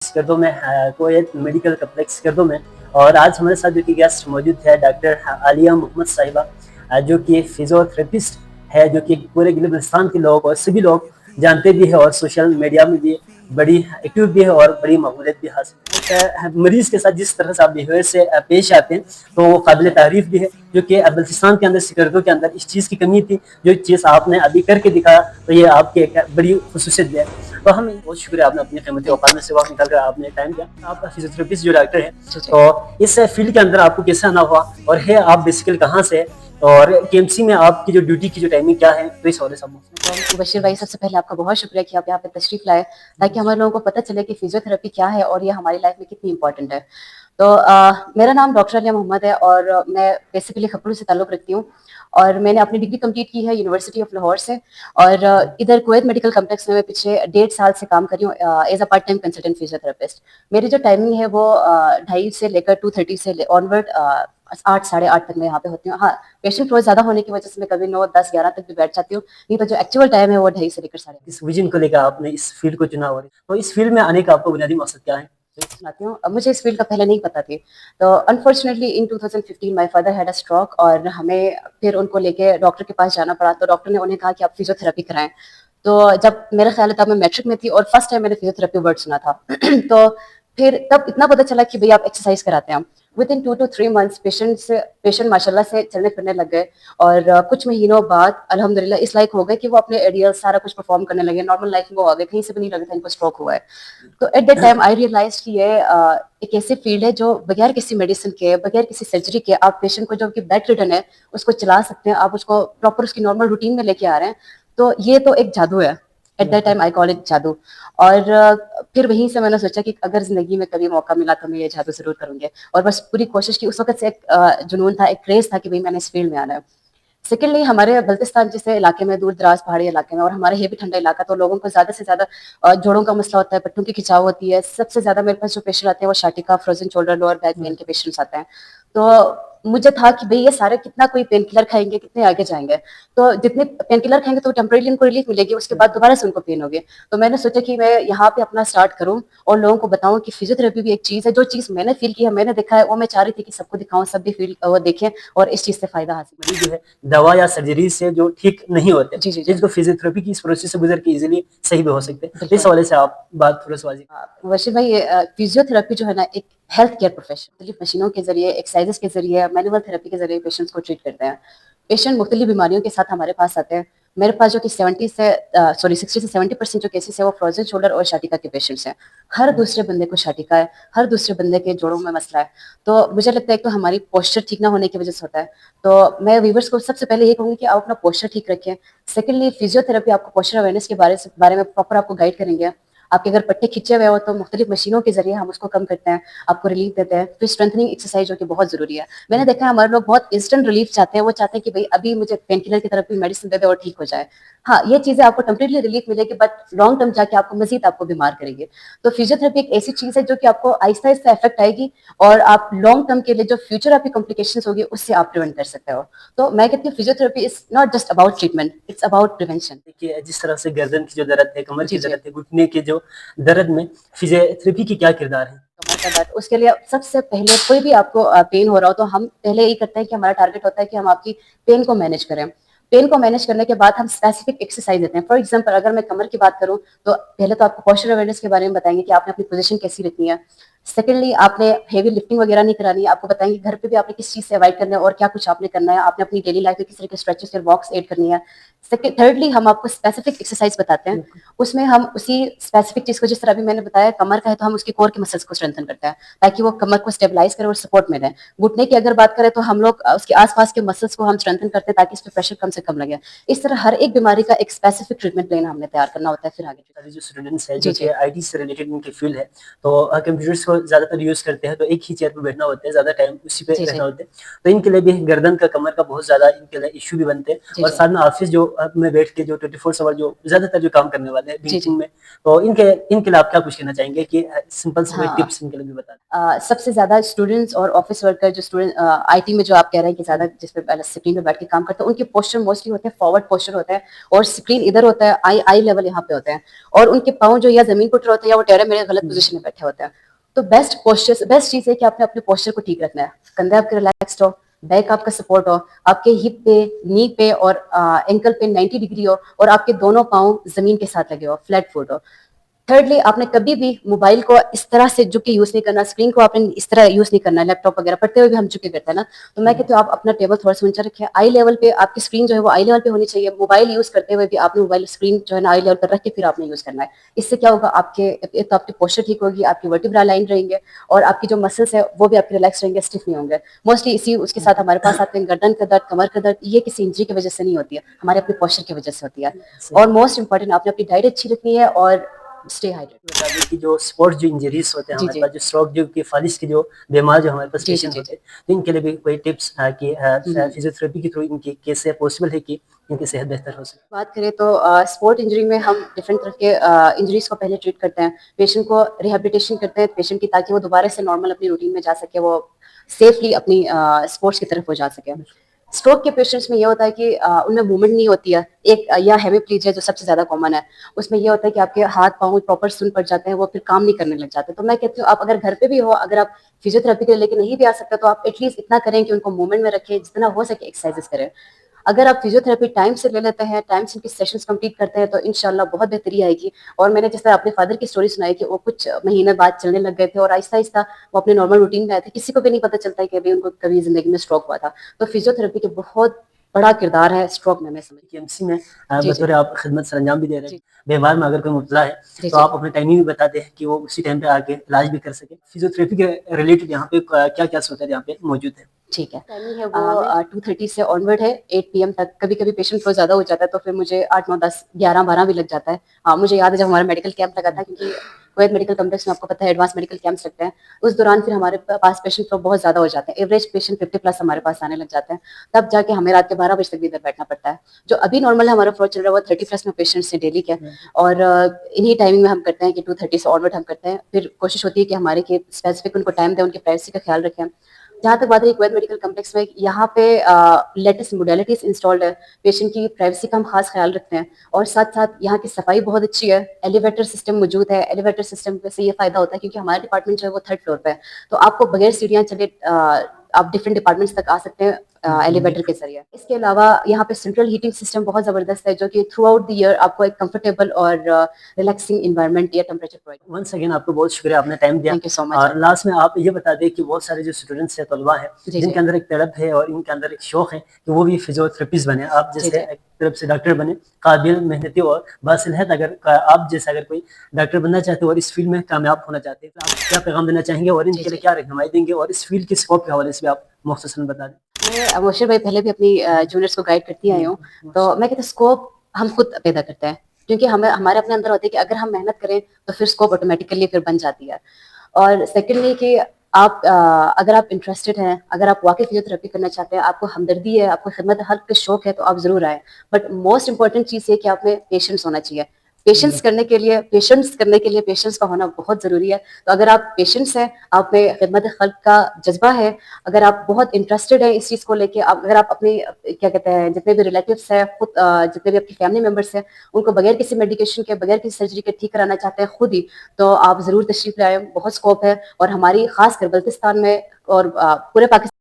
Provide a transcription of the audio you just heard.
स्कर्दो में coed medical complex Skardu में। और आज हमारे साथ जो कि गेस्ट मौजूद है डॉक्टर आलिया मोहम्मद साहिबा, जो कि फिजियोथेरेपिस्ट है, जो कि पूरे गिलगिस्तान के लोग और सभी लोग जानते भी है और सोशल मीडिया में भी बड़ी एक्टिव भी है और बड़ी मकबूलियत भी हासिल है। मरीज के साथ जिस तरह से आप बिहेवियर से पेश आते हैं तो वो काबिल तारीफ भी है, जो कि बल्चिस्तान के अंदर सिकर्दो के अंदर इस चीज़ की कमी थी, जो चीज़ आपने अभी करके दिखाया तो ये आपकी एक बड़ी खुसूसियत भी है। तो हम बहुत शुक्रिया, आपने अपनी कीमती औकात में से वक्त निकाल कर आपने टाइम दिया। आप फिजियोथेरेपिस्ट जो डॉक्टर हैं, तो इस फील्ड के अंदर आपको कैसे आना हुआ और है आप बेसिकली कहाँ से है और केएमसी में आपकी जो ड्यूटी की जो टाइमिंग क्या है, तो इस हवाले से तो बशीर भाई, सबसे पहले आपका बहुत शुक्रिया कि आप यहाँ पे तशरीफ लाए ताकि हमारे लोगों को पता चले कि फिजियोथेरेपी क्या है और ये हमारी लाइफ में कितनी इंपॉर्टेंट है। तो मेरा नाम डॉक्टर आलिया मोहम्मद है और मैं बेसिकली खपड़ू से ताल्लुक़ रखती हूँ और मैंने अपनी डिग्री कंप्लीट की है यूनिवर्सिटी ऑफ लाहौर से। और इधर कुवैत मेडिकल कॉम्प्लेक्स में मैं पिछले 1.5 साल से काम कर रही हूँ as a part time consultant physiotherapist. मेरी जो टाइमिंग है वो 2:30 से लेकर 2:30 से ऑनवर्ड 8 साढ़े 8 तक मैं यहाँ पे होती हूँ। हाँ, पेशेंट फ्लो ज़्यादा होने की वजह से मैं कभी 9, 10, 11 तक भी बैठ जाती हूँ, नहीं तो जो एक्चुअल टाइम है वो 2:30 से लेकर साढ़े। इस विजन को लेकर आपने इस फील्ड को चुना हो, तो इस फील्ड में आने का आपका बुनियादी मकसद क्या है? सुनाती हूँ। अब मुझे इस फील्ड का पहले नहीं पता थी, तो unfortunately in 2015 my father had a stroke और हमें फिर उनको लेके डॉक्टर के पास जाना पड़ा। तो डॉक्टर ने उन्हें कहा कि आप फिजियोथेरेपी कराएं। तो जब मेरा ख्याल है तब मैं मैट्रिक में थी और फर्स्ट टाइम मैंने फिजियोथेरेपी वर्ड सुना था तो फिर तब इतना पता चला कि भई आप एक्सरसाइज कराते हैं। With in 2 to 3 months patient माशाल्लाह से चलने फिरने लग गए और कुछ महीनों बाद अल्हम्दुलिल्लाह इस लायक हो गए कि वो अपने आइडियल सारा कुछ परफॉर्म करने लगे, नॉर्मल लाइफ में वो आ गए, कहीं से भी नहीं लगा था इनको स्ट्रोक हुआ है। तो at that time I realise कि ये एक ऐसी फील्ड है जो बगैर किसी मेडिसिन के, बगैर किसी सर्जरी के आप पेशेंट को जो कि बेड रिडन है उसको चला सकते हैं, आप उसको प्रॉपर उसकी नॉर्मल रूटीन में लेके आ रहे हैं। तो ये तो एक जादू है। Eight that time I call it जादू। और फिर वहीं से मैंने सोचा कि अगर जिंदगी में कभी मौका मिला तो मैं ये जादू जरूर करूंगी और बस पूरी कोशिश की। उस वक्त से एक जुनून था, एक क्रेज था कि भाई मैंने इस फील्ड में आना है। सेकेंडली, हमारे बल्तिस्तान जैसे इलाके में, दूर दराज पहाड़ी इलाके में, और हमारा ये भी ठंडा इलाका, तो लोगों को ज्यादा से ज्यादा जोड़ों का मसला होता है, पट्टों की खिंचाव होती है। सबसे ज्यादा मेरे पास जो पेशेंट आते हैं वो शाटिका, frozen shoulder, lower back pain के पेशेंट्स आते हैं। तो मुझे था कि भाई ये सारे कितना कोई पेन किलर खाएंगे, कितने आगे जाएंगे। तो जितने पेन किलर खाएंगे तो टेम्परेरी उनको रिलीफ मिलेगी, उसके बाद दोबारा से उनको पेन होगी। तो मैंने सोचा कि मैं यहाँ पे अपना स्टार्ट करूँ और लोगों को बताऊं कि फिजियोथेरेपी भी एक चीज है। जो चीज मैंने फील किया, मैंने देखा है, वो मैं चाह रही थी कि सबको दिखाऊं, सब भी फील वो देखें और इस चीज से फायदा हासिल जो है दवा या सर्जरी से जो ठीक नहीं होते, जी जी जी जिसको फिजियोथेरेपी की इस प्रोसेस से गुजर के इजीली सही भी हो सकते हैं। इस बिल्कुल। हवाले से आप बात थोड़ा सा वाजिब। वैसे भाई, फिजियोथेरेपी जो है ना, एक हेल्थ केयर प्रोफेशन, मुख्तलिफ मशीनों के जरिए, एक्सरसाइजेस के जरिए, मैनुअल थेरेपी के जरिए पेशेंट्स को ट्रीट करते हैं। पेशेंट मुख्तलिफ बीमारियों के साथ हमारे पास आते हैं। मेरे पास जो कि 60 से 70% जो केसेस है वो फ्रोजन शोल्डर और शाटिका के पेशेंट्स हैं। हर दूसरे बंदे को शाटिका है, हर दूसरे बंदे के जोड़ों में मसला है। तो मुझे लगता है कि तो हमारी पोस्चर ठीक ना होने की वजह से होता है। तो मैं व्यूवर्स को सबसे पहले ये कहूँगी कि आप अपना पोस्चर ठीक रखें। सेकेंडली, फिजियोथेरेपी आपको पोस्चर अवेयरनेस के बारे में प्रॉपर आपको गाइड करेंगे। आपके अगर पट्टे खिंचे हुए हो तो मुख्तलिफ मशीनों के जरिए हम उसको कम करते हैं, आपको रिलीफ देते हैं। फिर स्ट्रेंथनिंग एक्सरसाइज जो कि बहुत जरूरी है। मैंने देखा है हमारे लोग बहुत इंस्टेंट रिलीफ चाहते हैं, वो चाहते हैं कि भाई अभी मुझे पेन किलर की तरफ भी मेडिसिन दे दे और ठीक हो जाए। हाँ, ये चीजें आपको टेम्परेरी रिलीफ मिलेगी बट लॉन्ग टर्म जाके आपको मजीद आपको बीमार करेगी। तो फिजियोथेरेपी एक ऐसी चीज है जो कि आपको आहिस्ता आहिस्ता इफेक्ट आएगी और आप लॉन्ग टर्म के लिए जो फ्यूचर आपकी कॉम्प्लिकेशंस होगी उससे आप प्रिवेंट कर सकते हो। तो मैं कहती हूँ physiotherapy is not just about treatment, it's about prevention. देखिए, जिस तरह से गर्दन की जो दर्द है, कमर जी की जी। दर्द है, घुटने के जो दर्द में फिजियोथेरेपी की क्या किरदार है? कमर का दर्द, उसके लिए सबसे पहले कोई भी आपको पेन हो रहा हो तो हम पहले यही करते हैं कि हमारा टारगेट होता है कि हम आपकी पेन को मैनेज करें। पेन को मैनेज करने के बाद हम स्पेसिफिक एक्सरसाइज देते हैं। फॉर एग्जांपल, अगर मैं कमर की बात करूं तो पहले तो आपको पोस्चर अवेयरनेस के बारे में बताएंगे कि आपने अपनी पोजीशन कैसी रखनी है। सेकेंडली, आपने हेवी लिफ्टिंग वगैरह नहीं करानी है, आपको बताएंगे घर पे भी आपने किस चीज से अवॉइड करना है और क्या कुछ आपने करना है, आपने अपनी डेली लाइफ में किस तरह के स्ट्रेचेस और वॉक्स ऐड करनी है। थर्डली, हम आपको स्पेसिफिक एक्सरसाइज बताते हैं, उसमें हम उसी स्पेसिफिक चीज को, जिस तरह अभी मैंने बताया कमर का है तो हम उसकी कोर के मसल्स को स्ट्रेंथन करते हैं ताकि वो कमर को स्टेबलाइज करे और सपोर्ट में रहे। घुटने की अगर बात करें तो हम लोग उसके आसपास के मसल्स को हम स्ट्रेंथन करते हैं ताकि इस पे प्रेशर कम से कम लगे। इस तरह हर एक बीमारी का एक स्पेसिफिक ट्रीटमेंट प्लान हमने तैयार करना होता है। फिर आगे अभी जो स्टूडेंट्स है, जी जो कि जी आईटी से रिलेटेड उनकी फील्ड है, तो कंप्यूटर्स को ज्यादातर यूज करते हैं, तो एक ही चेयर पर बैठना होता है, ज्यादा टाइम उसी पे जी जी रहना होता है। तो इनके लिए भी गर्दन का, कमर का बहुत ज्यादा इनके लिए इश्यू भी बनते हैं। जी और जी साथ में ऑफिस जो में बैठ के जो 24 आवर जो ज्यादातर जो काम करने वाले हैं जी जी। बैंकिंग में, तो इनके इनके लिए आप क्या कुछ कहना चाहेंगे कि सिंपल से कोई हाँ, टिप्स इनके लिए भी बता दें? सबसे ज्यादा स्टूडेंट्स और ऑफिस वर्कर, जो स्टूडेंट आईटी में जो आप कह रहे हैं कि ज्यादा जिस पे स्क्रीन पे बैठ के काम करते हैं, उनकी पोस्चर मोस्टली होते हैं फॉरवर्ड पोस्चर होता है और स्क्रीन इधर होता है, आई आई लेवल यहाँ पे होते हैं और उनके पाँव जो या जमीन पर होते हैं या वो टेढ़े मेढ़े गलत पोजीशन में बैठे होते हैं। तो बेस्ट चीज है कि आपने अपने पोस्चर को ठीक रखना है, कंधे आपके रिलैक्स्ड हो, बैक आपका सपोर्ट हो, आपके हिप पे, नी पे और एंकल पे 90 डिग्री हो और आपके दोनों पाँव जमीन के साथ लगे हो, फ्लैट फुट हो। थर्डली, आपने कभी भी मोबाइल को इस तरह से झुक के यूज नहीं करना, स्क्रीन को आपने इस तरह यूज नहीं करना, लैपटॉप वगैरह पढ़ते हुए भी हम झुक के करते हैं ना, तो मैं कहती हूँ आप अपना टेबल थोड़ा सा ऊंचा रखें, आई लेवल पे आपकी स्क्रीन जो है वो आई लेवल पे होनी चाहिए। मोबाइल यूज करते हुए भी आपने मोबाइल स्क्रीन जो है ना आई लेवल पर रख के फिर आपने यूज करना है। इससे क्या होगा, आपके एक तो आपकी पोस्चर ठीक होगी, आपकी वर्टिब्रा लाइन रहेंगे और आपकी जो मसल्स है वो भी आपके रिलैक्स रहेंगे, स्टिफ नहीं होंगे। मोस्टली इसी उसके साथ हमारे पास आते हैं गर्दन का दर्द, कमर का दर्द, ये किसी इंजरी की वजह से नहीं होती है, हमारे अपने पोस्चर की वजह से होती है। और मोस्ट इंपॉर्टेंट, आपने अपनी डाइट अच्छी रखनी है और स्टे हाइड्रेटेड। बता दें कि जो स्पोर्ट्स जो इंजरीज होते हैं जी, हमारे जी। पास, जो स्ट्रोक जो की फालिज के जो बीमार जो हमारे पास जी, जी, पेशेंट जी, होते जी। हैं, तो इनके लिए भी कोई टिप्स कि हुँ। फिजियोथेरेपी के थ्रू इनकी कैसे पॉसिबल है कि इनकी सेहत बेहतर हो सके? बात करें तो स्पोर्ट इंजरी में हम डिफरेंट तरह के इंजरीज़ को पहले ट्रीट करते हैं। पेशेंट को रिहैबिलिटेशन करते हैं पेशेंट की, ताकि वो दोबारा से नॉर्मल अपनी रूटीन में जा सके, वो सेफली अपनी स्पोर्ट्स की तरफ वो जा सके। स्ट्रोक के पेशेंट्स में ये होता है कि उनमें मूवमेंट नहीं होती है। एक या हेमिप्लीजिया जो सबसे ज़्यादा कॉमन है, उसमें ये होता है कि आपके हाथ-पाँव प्रॉपर सुन्न पड़ जाते हैं, वो फिर काम नहीं करने लग जाते हैं। तो मैं कहती हूँ आप अगर घर पे भी हो, अगर आप फिजियोथेरेपी के लिए लेके नहीं भी आ सकते, तो आप एटलीस्ट इतना करें कि उनको मूवमेंट में रखें, जितना हो सके एक्सरसाइज़ेज़ करें। अगर आप फिजियोथेरेपी टाइम से ले लेते हैं, टाइम से उनके सेशंस कंप्लीट करते हैं, तो इंशाल्लाह बहुत बेहतरी आएगी। और मैंने जिस तरह अपने फादर की स्टोरी सुनाई कि वो कुछ महीने बाद चलने लग गए थे और आहिस्ता-आहिस्ता वो अपने नॉर्मल रूटीन में आए थे। किसी को भी नहीं पता चलता है कि अभी उनको कभी ज़िंदगी में स्ट्रोक हुआ था। तो फिजियोथेरेपी के बहुत बड़ा किरदार है स्ट्रोक में, मैं समझती हूँ। केएमसी में जी, जी। बतौर आप खिदमत सरंजाम भी दे रहे हैं। जी। बीमार में अगर कोई मुब्तला है, जी, तो जी। आप अपनी टाइमिंग भी बताते हैं कि वो उसी टाइम पे आके इलाज भी कर सके। फिजियोथेरेपी के रिलेटेड यहाँ पे क्या-क्या सहूलियत यहाँ पे मौजूद है? ठीक है। टाइमिंग है वो 2:30 से ऑनवर्ड है 8 पीएम तक। कभी-कभी पेशेंट फ्लो ज़्यादा हो जाता है, तो फिर मुझे 8, 9, 10, 11, 12 भी लग जाता है। मुझे याद है जब हमारा मेडिकल कैंप लगा था, क्योंकि कुवैत मेडिकल कॉम्प्लेक्स में आपको पता है एडवांस मेडिकल कैंप्स लगते हैं। उस दौरान फिर हमारे पास पेशेंट फ्लो बहुत ज़्यादा हो जाते हैं। एवरेज पेशेंट 50 प्लस हमारे पास आने लग जाते हैं। तब जाके हमें रात के 12 बजे तक भी इधर बैठना पड़ता है। जो अभी नॉर्मल हमारा फ्लो चल रहा है वो 30 प्लस में पेशेंट्स हैं डेली के, और इन्हीं टाइमिंग में हम करते हैं कि 2:30 से ऑनवर्ड हम करते हैं। फिर कोशिश होती है कि हमारे के स्पेसिफिक उनको टाइम दें, उनकी प्राइवेसी का ख्याल रखें। जहाँ तक बात रही कुवैत मेडिकल कॉम्प्लेक्स में, यहाँ पे लेटेस्ट मोडेलिटीज़ इंस्टॉल्ड है। पेशेंट की प्राइवेसी का हम खास ख्याल रखते हैं और साथ-साथ यहाँ की सफाई बहुत अच्छी है। एलिवेटर सिस्टम मौजूद है। एलिवेटर सिस्टम से ये फ़ायदा होता है क्योंकि हमारा डिपार्टमेंट जो है वो 3rd फ्लोर पे है। तो आपको बगैर सीढ़ियाँ चढ़े आप डिफरेंट डिपार्टमेंट्स तक आ सकते हैं एलिवेटर के ज़रिए। इसके अलावा यहाँ पे सेंट्रल हीटिंग सिस्टम बहुत ज़बरदस्त है, जो कि थ्रू आउट द ईयर आपको एक कंफर्टेबल और रिलैक्सिंग एनवायरनमेंट या टेम्परेचर प्रोवाइड। वंस अगेन आपको बहुत शुक्रिया, आपने टाइम दिया। Thank you so much. और लास्ट में आप ये बता दें कि बहुत सारे जो स्टूडेंट्स हैं, तलबा हैं, जी, जी। जिनके अंदर एक तड़प है और इनके अंदर एक शौक है कि वो भी फिजियोथेरेपिस्ट बने। आप जी, जैसे जी। एक तरफ से डॉक्टर बने, काबिल, मेहनती और बासलहत, अगर आप जैसा अगर कोई डॉक्टर बनना चाहते हो और इस फील्ड में कामयाब होना चाहते हैं, तो आप क्या पैगाम देना चाहेंगे और जी, इनके लिए जी। क्या रहनुमाई देंगे, और इस फील्ड के स्कोप के हवाले से भी आप मुख्तसरन बता दें? मैं मोशर भाई पहले भी अपनी जूनियर्स को गाइड करती आई हूँ, तो मैं कहती हूँ स्कोप हम खुद पैदा करते हैं, क्योंकि हमें हमारे अपने अंदर होता है कि अगर हम मेहनत करें तो फिर स्कोप ऑटोमेटिकली फिर बन जाती है। और सेकेंडली कि आप अगर आप इंटरेस्टेड हैं, अगर आप वाकई फिजियोथेरेपी करना चाहते हैं, आपको हमदर्दी है, आपको खिदमत हल्क का शौक है, तो आप ज़रूर आएँ। बट मोस्ट इम्पोर्टेंट चीज़ ये है कि आप में पेशेंस होना चाहिए। पेशेंस करने के लिए पेशेंस का होना बहुत ज़रूरी है। तो अगर आप पेशेंस हैं, आप में खिदमत खल्क का जज़्बा है, अगर आप बहुत इंटरेस्टेड हैं इस चीज़ को लेके, अगर आप अपने क्या कहते हैं, जितने भी रिलेटिव्स हैं, खुद जितने भी आपकी फैमिली मेंबर्स हैं, उनको बगैर किसी मेडिकेशन के, बगैर किसी सर्जरी के ठीक कराना चाहते हैं खुद ही, तो आप ज़रूर तशरीफ़ लाएँ। बहुत स्कोप है और हमारी ख़ासकर बल्तिस्तान में और पूरे पाकिस्तान